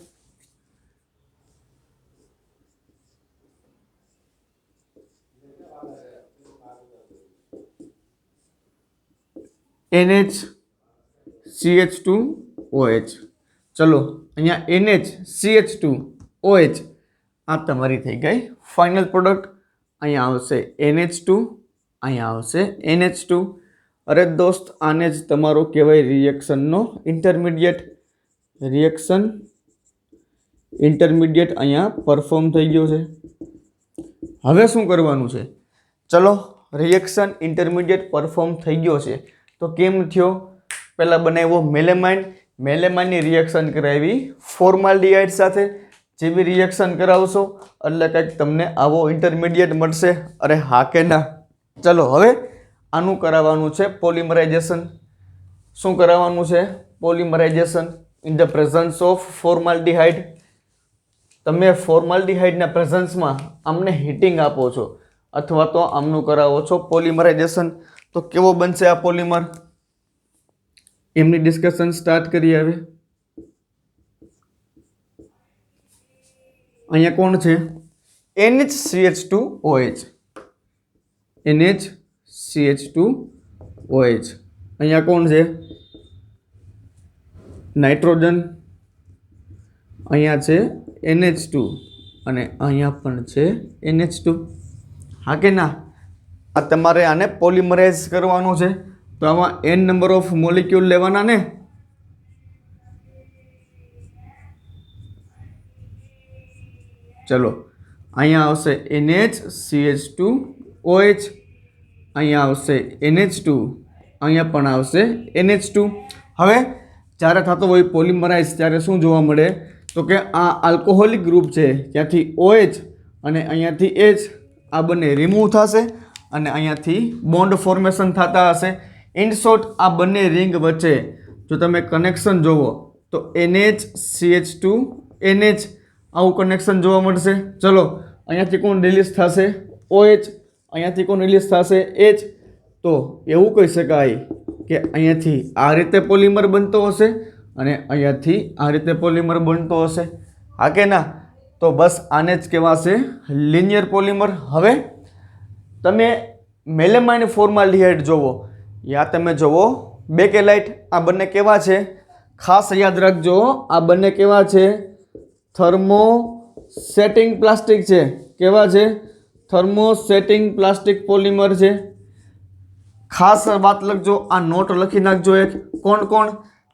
NHCH2OH. ચલો, અહીંયા NHCH2OH આ તમારી થઈ ગઈ ફાઇનલ પ્રોડક્ટ. અહીંયા આવશે NH2, અહીંયા આવશે NH2. અરે દોસ્ત, આને જ તમારો કહેવાય રિએક્શનનો ઇન્ટરમીડિયેટ. રિએક્શન ઇન્ટરમીડિયેટ અહીંયા પરફોર્મ થઈ ગયો છે. હવે શું કરવાનું છે? ચલો, રિએક્શન ઇન્ટરમીડિયેટ પરફોર્મ થઈ ગયો છે તો કેમ થયો? પહેલાં બનાવ્યો મેલેમાઇન, મેલેમાઇનની રિએક્શન કરાવી ફોર્માલ્ડિહાઇડ સાથે. જેવી રિએક્શન કરાવશો એટલે કંઈક તમને આવો ઇન્ટરમીડિયેટ મળશે. અરે હા કે ના? ચલો, હવે આનું કરાવવાનું છે પોલિમરાઇઝેશન. શું કરાવવાનું છે? Polymerisation in the presence of formaldehyde. તમે ફોર્માલ્ડિહાઇડના પ્રેઝન્સમાં આમને હીટિંગ આપો છો અથવા તો આમનું કરાવો છો પોલિમરાઇઝેશન. તો કેવો બનશે આ પોલિમર? એમની ડિસ્કશન સ્ટાર્ટ કરીએ. હવે અહીંયા કોણ છે? NHCH2OH. NHCH2OH. અહીંયા કોણ છે? નાઇટ્રોજન. અહીંયા છે NH2 અને અહીંયા પણ છે NH2. હા કે ના? આ તમારે આને પોલિમરાઇઝ કરવાનું છે તો આમાં n નંબર ઓફ મોલિક્યુલ લેવાના ને. चलो अहींया आवशे NH CH2OH, अहींया आवशे NH2, अहींया पण आवशे NH2। हवे ज्यारे थतो होय पोलिमराइज त्यारे शुं जोवा मळे तो के आ आल्कोहोलिक ग्रुप छे त्याथी OH अने अहींयाथी H आ बने रिमूव थशे अने अहींयाथी बोन्ड फॉर्मेशन थता हशे। इन शॉर्ट आ बने रिंग वच्चे जो तमे कनेक्शन जोवो तो NH CH2NH आवुं कनेक्शन जोवा मळशे। चलो अहींयाथी कोण रिलीज थशे OH, अहींयाथी कोण रिलीज थशे H। तो एवुं कही शकाय के अहींयाथी आ रीते पोलिमर बनतो हशे अने अहींयाथी आ रीते पोलिमर बनतो हशे, हा के ना। तो बस आने ज कहेवाशे लिनियर पोलिमर। हवे तमे मेलेमाइन फॉर्माल्डिहाइड जोवो या तमे जोवो बेकेलाइट, आ बने केवा छे खास याद राखजो, आ बने केवा छे थर्मोसेटिंग प्लास्टिक छे। केवा छे थर्मोसेटिंग प्लास्टिक पोलिमर छे। खास बात लखजो, आ नोट लखी नाखजो एक कोण कोण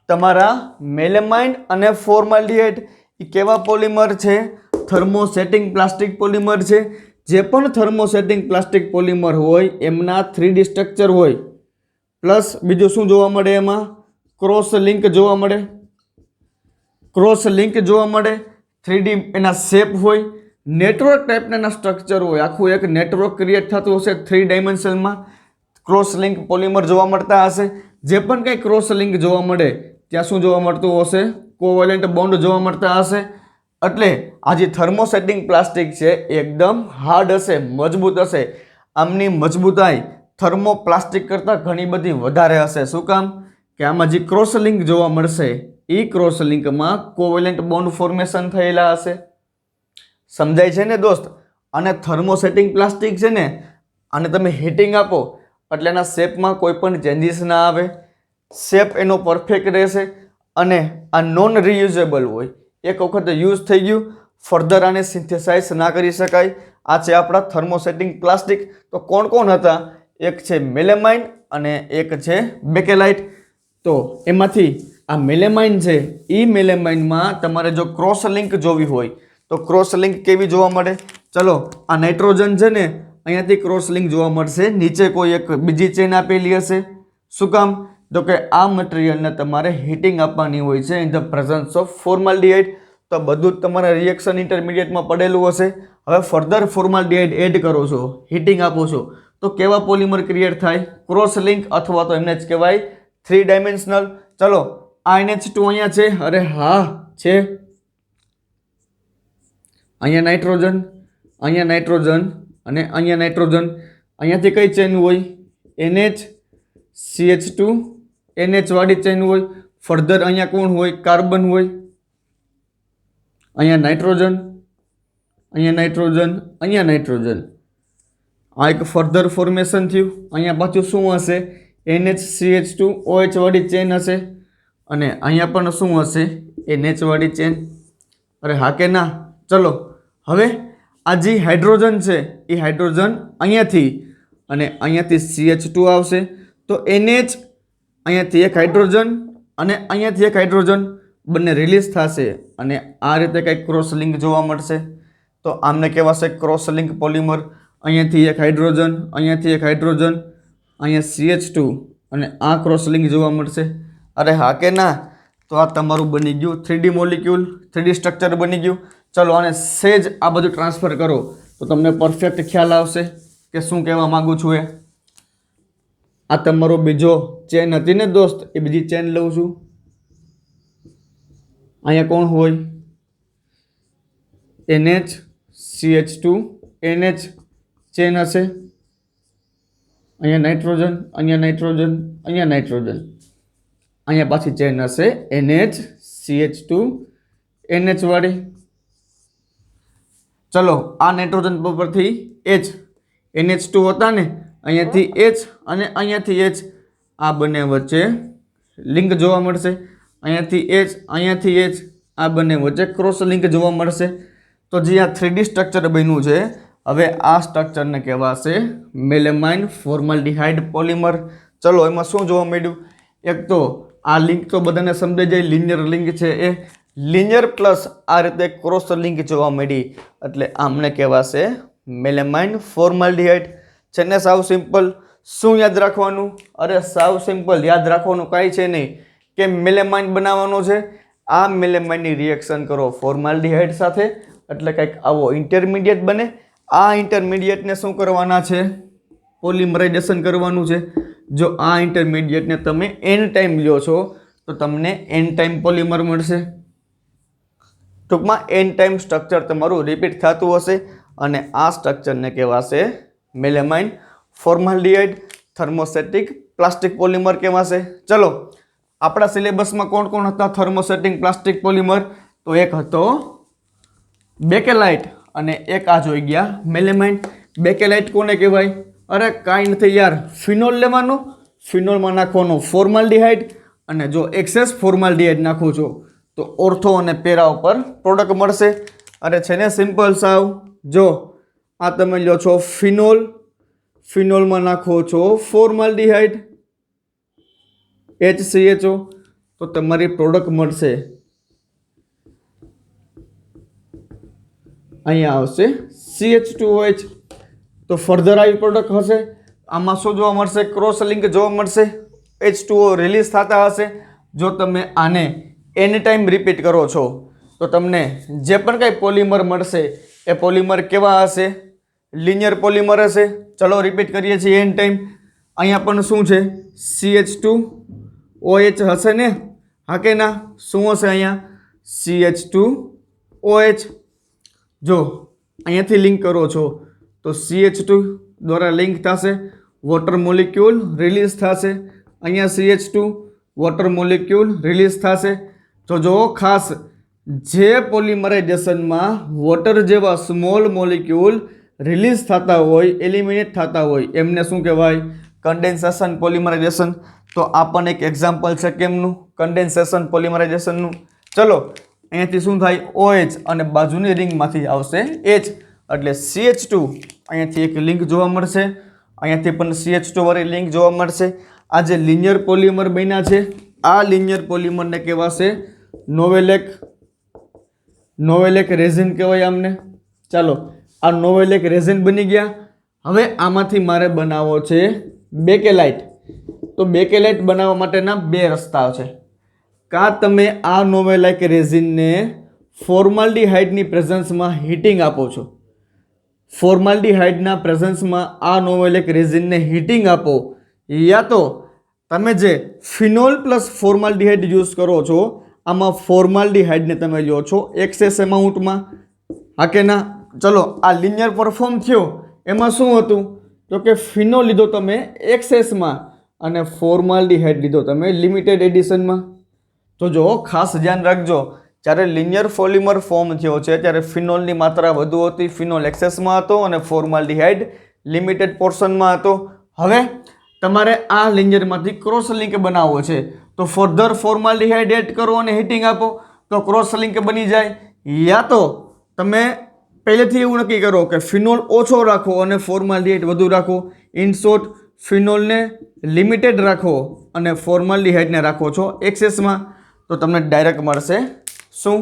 तमारा मेलेमाइन अने फॉर्माल्डिहाइड ई केवा पोलिमर छे थर्मोसेटिंग प्लास्टिक पोलिमर छे। जे पण थर्मोसेटिंग प्लास्टिक पोलिमर होय एमना 3D स्ट्रक्चर होय प्लस बीजुं शुं जोवा मळे एमां क्रॉस लिंक जोवा मळे, क्रॉस लिंक जोवा मळे, 3D एना शेप होय, नेटवर्क टाइपना स्ट्रक्चर होय, आखुं एक नेटवर्क क्रिएट थतुं हशे 3 डायमेंशन में क्रॉस लिंक पोलिमर जोवा मळता हशे। जे पण कंई क्रॉस लिंक जोवा मळे त्यां शुं जोवा मळतुं हशे कोवेलेंट बोन्ड जोवा मळता हशे। एटले आ जे थर्मोसेटिंग प्लास्टिक छे एकदम हार्ड हशे, मजबूत हशे। आमनी मजबूताई थर्मोप्लास्टिक करता घणी बधी वधारे हशे। शुं काम के आमां जे क्रॉस लिंक जोवा मळशे ई क्रॉस लिंक में कोवेलेंट बोन्ड फॉर्मेशन थयेला हशे। समजाय छे ने दोस्त। अने थर्मोसेटिंग प्लास्टिक छे ने आने तमे हीटिंग आपो एटले एना शेप में कोईपण चेन्जीस ना आवे, शेप एनो परफेक्ट रहेशे अने आ नॉन रियुजेबल होय। एक वखत यूज थई गयुं फर्धर आने सिंथेसाइज ना करी शकाय। आ छे आपणा थर्मोसेटिंग प्लास्टिक। तो कोण कोण हता एक छे मेलेमाइन अने एक छे बेकेलाइट। तो एमांथी आ मेलेमाइन छे ई मेलेमाइन में तमारे जो क्रॉस लिंक जोवी होय तो क्रॉस लिंक केवी जोवा मळे। चलो आ नाइट्रोजन छे ने अहींयाथी क्रॉस लिंक जोवा मळशे, नीचे कोई एक बीजी चेन आपेली हशे। शुं काम तो के आ मटीरियल ने तमारे हीटिंग आपवानी होय छे इन ध प्रेजेंस ऑफ फॉर्माल्डिहाइड। तो बधुं ज तमारे रिएक्शन इंटरमीडिएट में पड़ेलुं हशे। हवे फर्धर फॉर्माल्डिहाइड एड करो छो, हीटिंग आपो छो तो केवा पोलिमर क्रिएट थाय क्रॉस लिंक अथवा तो एमने ज कहेवाय 3 डायमेंशनल। चलो आ NH2 अहींया छे, अरे हाँ छे, अहींया नाइट्रोजन, अहींया नाइट्रोजन अने अहींया नाइट्रोजन। अहींयाथी कई चेन होय NH CH2 NH वाળી चेन होय। फर्धर अहींया कोण होय कार्बन होय, अहींया नाइट्रोजन, अहींया नाइट्रोजन, अहींया नाइट्रोजन। आ एक फर्धर फॉर्मेशन थयुं। अहींया पाछुं शुं हशे NH CH2OH वाળી चेन हशे अने अहींया पण शुं हशे NH वाળી चेन। अरे हाँ के ना। चलो हवे आ जे हाइड्रोजन छे ई हाइड्रोजन अहींयाथी अने अहींयाथी CH2 आवशे तो NH अहींयाथी एक हाइड्रोजन अने अहींयाथी एक हाइड्रोजन बने रिलीज थशे अने आ रीते कंईक क्रॉस लिंक जोवा मळशे। तो आमने कहेवाशे क्रॉस लिंक पोलिमर। अहींयाथी एक हाइड्रोजन, अहींयाथी एक हाइड्रोजन, अहींया CH2 अने आ क्रॉस लिंक जोवा मळशे। अरे हाँ के ना। तो आ तमारुं बनी गयुं 3D मोलिक्यूल, 3D स्ट्रक्चर बनी गयुं। चलो आने सेज आ बधुं ट्रांसफर करो तो तमने परफेक्ट ख्याल आवशे के शुं कहेवा मांगु छुं। आ तमारो बीजो चेन हती ने दोस्त, ए बीजी चेन लઉં છું। अहींया कोण होय NH CH2 NH चेन हशे। अहींया नाइट्रोजन, अहींया नाइट्रोजन, अहींया नाइट्रोजन। अहींया पाછી चेन हशे NH CH2 NH वाળી। चलो आ नाइट्रोजन परथी H NH2 होता ने अहींयाथी H अने अहींयाथी H आ बने वच्चे लिंक जोवा मळशे। अहींयाथी H अहींयाथी H आ बने वच्चे क्रॉस लिंक जोवा मळशे। तो जे आ 3D स्ट्रक्चर बन्युं छे हवे आ स्ट्रक्चर ने कहेवाशे मेलेमाइन फॉर्माल्डिहाइड पोलिमर। चलो एमां शुं जोवा मळ्युं एक तो आ लिंक तो बधाने समजाई जाय लिनियर लिंक छे ए લિનિયર પ્લસ આ રીતે ક્રોસ લિંક જોવા મળી એટલે આમને કહેવાશે મેલેમાઇન ફોર્માલ્ડિહાઇડ. છે ને સાવ સિમ્પલ. શું યાદ રાખવાનું? અરે સાવ સિમ્પલ, યાદ રાખવાનું કાંઈ છે નહીં કે મેલેમાઇન બનાવવાનો છે. આ મેલેમાઇનની રિએક્શન કરો ફોર્માલ્ડિહાઇડ સાથે એટલે કંઈક આવો ઇન્ટરમીડિયેટ બને. આ ઇન્ટરમીડિયેટને શું કરવાના છે? પોલિમરાઇઝેશન કરવાનું છે. જો આ ઇન્ટરમીડિયેટને તમે એન ટાઈમ લ્યો છો તો તમને એન ટાઈમ પોલિમર મળશે. ટૂંકમાં એન ટાઈમ સ્ટ્રક્ચર તમારું રિપીટ થતું હશે અને આ સ્ટ્રક્ચરને કહેવાશે મેલેમાઇન ફોર્માલ્ડિહાઇડ થર્મોસેટિક પ્લાસ્ટિક પોલિમર કહેવાશે. ચલો, આપણા સિલેબસમાં કોણ કોણ હતા થર્મોસેટિક પ્લાસ્ટિક પોલિમર? તો એક હતો બેકેલાઇટ અને એક આ જોઈ ગયા મેલેમાઇન. બેકેલાઇટ કોને કહેવાય? અરે કાંઈ નથી યાર, ફિનોલ લેવાનો, ફિનોલમાં નાખવાનો ફોર્માલ્ડિહાઇડ અને જો એક્સેસ ફોર્માલ્ડિહાઇડ નાખો છો તો ઓર્થો અને પેરા ઉપર પ્રોડક્ટ મળશે. અરે છે ને સિમ્પલ સાવ. જો આ તમે લો છો ફિનોલ, ફિનોલમાં નાખો છો ફોર્માલ્ડિહાઇડ HCHO તો તમારી પ્રોડક્ટ મળશે. અહીંયા આવશે CH2OH. તો ફર્ધર આવી પ્રોડક્ટ હશે. આમાં શું જોવા મળશે? ક્રોસ લિંક જોવા મળશે. H2O રિલીઝ થતા હશે. જો તમે આને એન ટાઈમ રિપીટ કરો છો તો તમને જે પણ કંઈ પોલિમર મળશે એ પોલિમર કેવા હશે? લિનિયર પોલિમર હશે. ચલો રિપીટ કરીએ છીએ એન ટાઈમ. અહીંયા પણ શું છે? CH2OH હશે ને? હા કે ના? શું હશે અહીંયા? CH2OH. જો અહીંયાથી લિંક કરો છો તો CH2 દ્વારા લિંક થશે, વોટર મોલિક્યુલ રિલીઝ થશે. અહીંયા CH2 વોટર મોલિક્યુલ રિલીઝ થશે. તો જો ખાસ જે પોલિમરાઇઝેશનમાં વોટર જેવા સ્મોલ મોલિક્યુલ રિલીઝ થતા હોય, એલિમિનેટ થતા હોય એમને શું કહેવાય? Condensation polymerisation. તો આ પણ એક એક્ઝામ્પલ છે કેમનું? કન્ડેન્સેશન પોલિમરાઇઝેશનનું. ચલો, અહીંયાથી શું થાય? OH અને બાજુની રિંગમાંથી આવશે H એટલે CH2. અહીંયાથી એક લિંક જોવા મળશે, અહીંયાથી પણ CH2 વાળી લિંક જોવા મળશે. આ જે લિનિયર પોલિમર બન્યા છે આ લિનિયર પોલિમરને કહેવાશે નોવેલેક રેઝિન કહેવાય આમને. ચાલો, આ નોવેલેક રેઝિન બની ગયા. હવે આમાંથી મારે બનાવવો છે બેકેલાઇટ. તો બેકેલાઇટ બનાવવા માટેના બે રસ્તા છે. કાં તમે આ નોવેલેક રેઝિનને ફોર્માલ્ડિહાઇડની પ્રેઝન્સમાં હીટિંગ આપો છો, ફોર્માલ્ડિહાઇડના પ્રેઝન્સમાં આ નોવેલેક રેઝિનને હીટિંગ આપો, યા તો તમે જે ફિનોલ પ્લસ ફોર્માલ્ડિહાઇડ યુઝ કરો છો આમાં ફોર્માલ્ડિહાઇડને તમે લો છો એક્સેસ એમાઉન્ટમાં. હા કે ના? ચલો, આ લિનિયર પરફોર્મ થયો એમાં શું હતું? તો કે ફિનોલ લીધો તમે એક્સેસમાં અને ફોર્માલ્ડિહાઇડ લીધો તમે લિમિટેડ એડિશનમાં. તો જો ખાસ ધ્યાન રાખજો, જ્યારે લિનિયર પોલિમર ફોર્મ થયો છે ત્યારે ફિનોલની માત્રા વધુ હતી, ફિનોલ એક્સેસમાં હતો અને ફોર્માલ્ડિહાઇડ લિમિટેડ પોર્શનમાં હતો. હવે તમારે આ લિનિયરમાંથી ક્રોસ લિંક બનાવવો છે તો ફર્ધર ફોર્માલ્ડિહાઇડ એડ કરો અને હીટિંગ આપો તો ક્રોસ લિંક બની જાય. યા તો તમે પહેલેથી એવું નક્કી કરો કે ફિનોલ ઓછો રાખો અને ફોર્માલ્ડિહાઇડ વધુ રાખો. ઇન શોર્ટ, ફિનોલને લિમિટેડ રાખો અને ફોર્માલ્ડિહાઇડને રાખો છો એક્સેસમાં તો તમને ડાયરેક્ટ મળશે શું?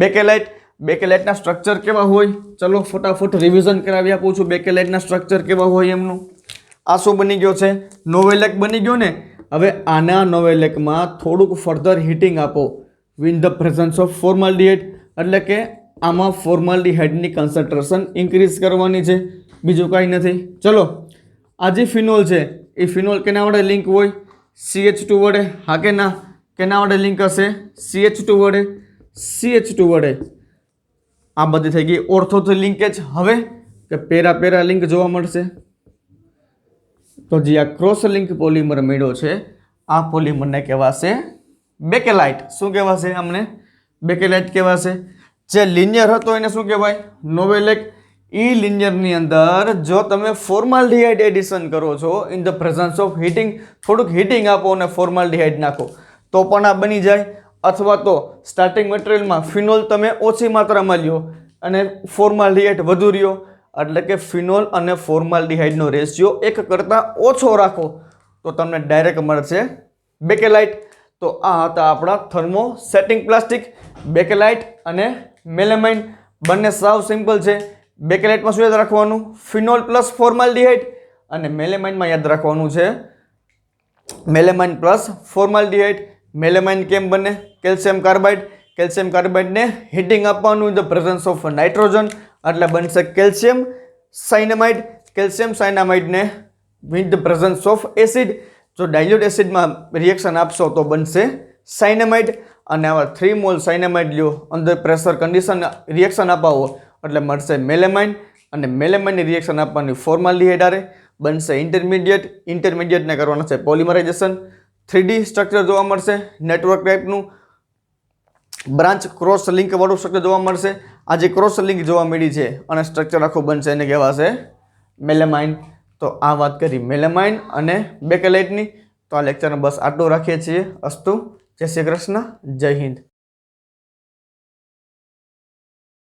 બેકેલાઇટ. બેકેલાઇટના સ્ટ્રક્ચર કેવા હોય? ચલો ફટાફટ રિવિઝન કરાવી આપું છું બેકેલાઇટના સ્ટ્રક્ચર કેવા હોય એમનું. આ શું બની ગયો છે? નોવેલેક બની ગયો ને. હવે આના નોવેલેકમાં થોડુંક ફર્ધર હીટિંગ આપો with the presence of formaldehyde એટલે કે આમાં ફોર્માલ્ડિહાઇડની કન્સન્ટ્રેશન ઇન્ક્રીઝ કરવાની છે, બીજું કાંઈ નથી. ચલો, આ જે ફિનોલ છે એ ફિનોલ કેના વડે લિંક હોય? CH2 વડે. હા કે ના? કેના વડે લિંક હશે? CH2 વડે. CH2 વડે. આ બધી થઈ ગઈ ઓર્થોથી લિંકેજ. હવે કે પેરા લિંક જોવા મળશે. તો જે આ ક્રોસ લિંક પોલિમર મળ્યો છે આ પોલિમરને કહેવાશે બેકેલાઇટ. શું કહેવાશે? અમને બેકેલાઇટ કહેવાશે. જે લિનિયર હતો એને શું કહેવાય? નોવેલેક. ઈ લિનિયરની અંદર જો તમે ફોર્માલ્ડિહાઇડ એડિશન કરો છો in the presence of heating, થોડુંક હીટિંગ આપો અને ફોર્માલ્ડિહાઇડ નાખો તો પણ આ બની જાય. અથવા તો સ્ટાર્ટિંગ મટીરિયલમાં ફિનોલ તમે ઓછી માત્રામાં લ્યો અને ફોર્માલ્ડિહાઇડ વધુ રહ્યો એટલે કે ફિનોલ અને ફોર્માલ્ડિહાઇડનો રેશિયો 1 કરતાં ઓછો રાખો તો તમને ડાયરેક્ટ મળશે બેકેલાઇટ. તો આ હતા આપણા થર્મોસેટિંગ પ્લાસ્ટિક, બેકેલાઇટ અને મેલેમાઇન. બંને સાવ સિમ્પલ છે. બેકેલાઇટમાં શું યાદ રાખવાનું? ફિનોલ પ્લસ ફોર્માલ્ડિહાઇડ, અને મેલેમાઇનમાં યાદ રાખવાનું છે મેલેમાઇન પ્લસ ફોર્માલ્ડિહાઇડ. મેલેમાઇન કેમ બને? Calcium carbide. કેલ્શિયમ કાર્બાઇડને હીટિંગ આપવાનું in the presence of nitrogen, એટલે બનશે કેલ્શિયમ સાયનામાઇડ. કેલ્શિયમ સાયનામાઇડને with the presence of acid, જો ડાયલ્યુટ એસિડમાં રિએક્શન આપશો તો બનશે સાયનામાઇડ. અને આવા 3 મોલ સાયનામાઇડ લ્યો, અંડર પ્રેશર કન્ડિશન રિએક્શન અપાવો એટલે મળશે મેલેમાઇન, અને મેલેમાઇનની રિએક્શન આપવાની ફોર્માલ્ડિહાઇડ આરે બનશે ઇન્ટરમીડિયેટ. ઇન્ટરમીડિયેટને કરવાના છે પોલિમરાઇઝેશન. 3D સ્ટ્રક્ચર જોવા મળશે, નેટવર્ક ટાઈપનું બ્રાન્ચ ક્રોસ લિંક વાળું સ્ટ્રક્ચર જોવા મળશે. આ જે ક્રોસ લિંક જોવા મળી છે અને સ્ટ્રક્ચર આખું બનશે એને કહેવાશે મેલેમાઇન. તો આ વાત કરી મેલેમાઇન અને બેકેલાઇટની. તો આ લેક્ચરમાં બસ આટલું રાખીએ છીએ. અસ્તુ, જય શ્રી કૃષ્ણ, જય હિન્દ.